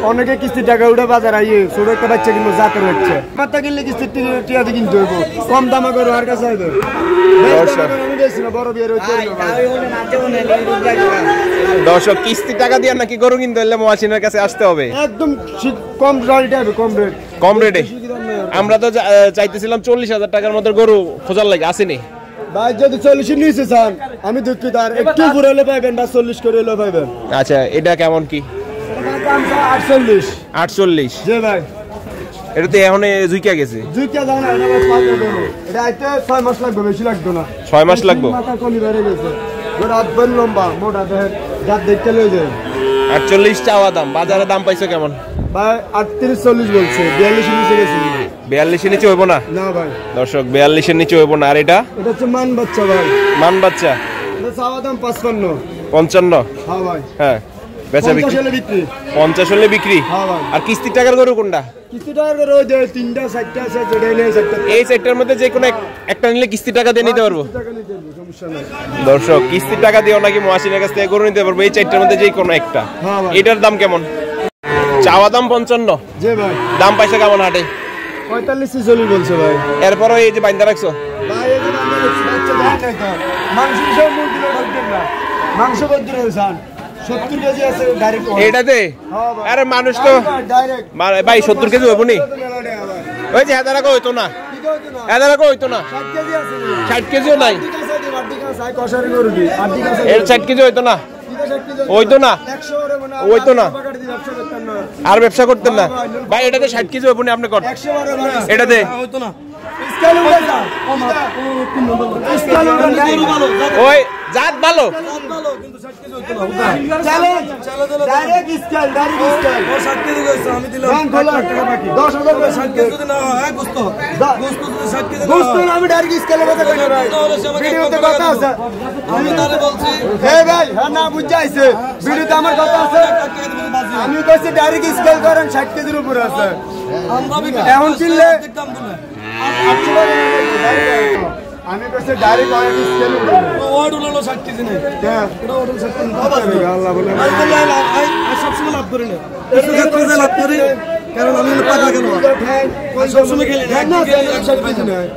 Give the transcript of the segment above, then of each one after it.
অনেকে কিস্তির টাকা উঠে বাজার আইয়ে ছোট একটা বাচ্চা কিনবো জাতের বাচ্চা মাত্রা কিনলে কিস্তির টিয়াতে কিনতে হইব কম দামা করে আর কাছে আইবে বড় বিয়ের দর্শক কিস্তির টাকা দিয়ে নাকি গরু কিনতে হলে মহাসিনের কাছে আসতে হবে একদম কম রেটে হবে কম রেটে। আমরা তো চাইতেছিলাম 40,000 টাকার মধ্যে গরু খোঁজার লাগে আসেনি ভাই যদি 40 নিচে চান আমি দুঃখিত আর একটু উপরে হলে পাইবেন বা 40 করে হলে পাইবেন। আচ্ছা এটা কেমন কি 48 জি ভাই এটা তো এখন জুইকা গেছে জুইকা দাও না এটা আইতে 6 মাস লাগবে বেশি লাগবে না 6 মাস লাগবে মাথা কলি বেড়ে গেছে গোটা আব্বান লম্বা মোটা দেহ জাত দেখতে লই যায় 48 চাওয়া দাম বাজারে দাম পাইছো কেমন ভাই 38-40 বলছে 42 নিচে গেছে 42 এর নিচে হইব না না ভাই দর্শক 42 এর নিচে হইব না। আর এটা হচ্ছে মান বাচ্চা ভাই মান বাচ্চা এটা চাওয়া দাম 55 হ্যাঁ ভাই হ্যাঁ বেচা বিক্রি 50 হলে বিক্রি হ্যাঁ ভাই। আর কিস্তির টাকার গরু কোনটা কিস্তি টাকার গরু ওই যে 3টা 4টা আছে যেটা নেই 4টা এই সেটটার মধ্যে যে কোনো একটা নিলে কিস্তির টাকা দিয়ে নিতে পারবো টাকা নিতে হবে সমস্যা নাই দর্শক কিস্তির টাকা দিও নাকি মহাসিনের কাছ থেকে গরু নিতে পারবো এই চারটার মধ্যে যে কোনো একটা। হ্যাঁ ভাই। এটার দাম কেমন চাওয়া দাম 55 জি ভাই দাম পাইছে কেমন হাটে 45-40 বলছে ভাই এরপরও এই যে বাইন্দা রাখছো ভাই এই যে বাচ্চা দেন না তো মাংস সব মুখ দিলে ঢুকবেন না মাংস কত দিলে জান 70 কেজি আছে ডাইরেক্ট এটাতে হ্যাঁ ভাই আরে মানুষ তো ডাইরেক্ট ভাই 70 কেজি হইব নি ওই যে হাজারা কো হইতো না হাজারা কো হইতো না 60 কেজি আছে 60 কেজিও নাই সাই কষারি গরু দি এর 60 কেজি হইতো না হইতো না 100 ওরে মানে হইতো না ব্যবসা করতেন না আর ব্যবসা করতেন না ভাই এটাতে 60 কেজি হইব নি আপনি কর 100 ওরে মানে এটাতে হইতো না স্কেল উড়ে যা স্কেল উড়ে ভালো ওই জাত ভালো কিন্তু 60 কেজি হইতো না চ্যালেঞ্জ ডাইরেক্ট স্কেল ও 60 কেজি কইছে আমি দিলাম 10,000 টাকা বাকি 10,000 করে 60 কেজি যদি না হয় গোস্ত যদি 60 কেজি না গোস্ত আমি ডাইরেক্ট স্কেলে বসে কই ভাই ভিডিওতে কথা আছে আমি তারে বলছি এই ভাই হ্যাঁ না বুঝাইছে ভিডিওতে আমার কথা আছে আমি কইছি ডাইরেক্ট স্কেল করেন 60 কেজির উপরে আছে এখন কিনলে দাম দিলে আমি কইছি ডাইরেক্ট অয়েল স্কেল ওয়ার্ড হলো 60 কেজি নেই হ্যাঁ এটা ওটা 60 কেজি আল্লাহ বলে আই সব সময় লাভ করি না এই ক্ষেত্রে লাভ করি কারণ আমি পাতা কেন সব সময় খেলি না 60 কেজি নেই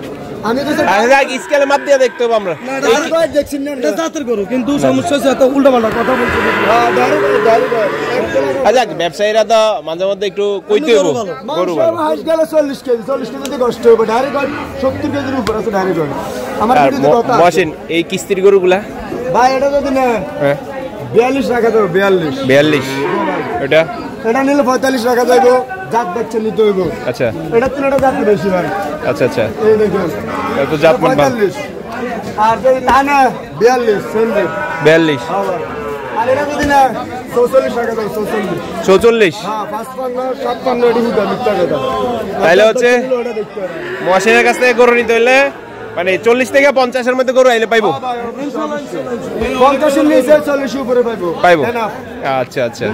আমি কইছি আরে স্কেলে মাপ দিয়ে দেখতে হবে আমরা ডাইরেক্ট দেখছিন না এটা জাতের গরু কিন্তু সমস্যা আছে এত উল্টাপাল্টা কথা বলছে হ্যাঁ ডাইরেক্ট আচ্ছা ব্যবসায়ীরা তো মাঝে মধ্যে একটু কইতে হবে গরু ভালো হাঁস গেলে 40 কেজি দিয়ে কষ্ট হবে ডাইরেক্ট 70 কেজির উপর আছে ডাইরেক্ট আমার ভিডিওতে কথা আছে মহসিন এই কিস্তির গরুগুলা ভাই এটা যদি না হ্যাঁ 42 রাখা যাবে 42 এটা এটা নিলে 45 রাখা যাবে জাত বাচ্চা নিতে হইব আচ্ছা এটা তিনটা জাত বেশি ভাই আচ্ছা আচ্ছা এই দেখুন এত জাত মান 45 আর যদি তা না 42 সেন্ডে 42 আর এটা যদি না 44 টাকা দাও 44 হ্যাঁ 55 57 এডি হুদা টাকা দাও তাইলে হচ্ছে মহসিনের কাছ থেকে গরু নিতে হইলে মানে 40 থেকে 50 এর মধ্যে গরু আইলে পাইবো 50 এর নিচে 40 উপরে পাইবো আচ্ছা আচ্ছা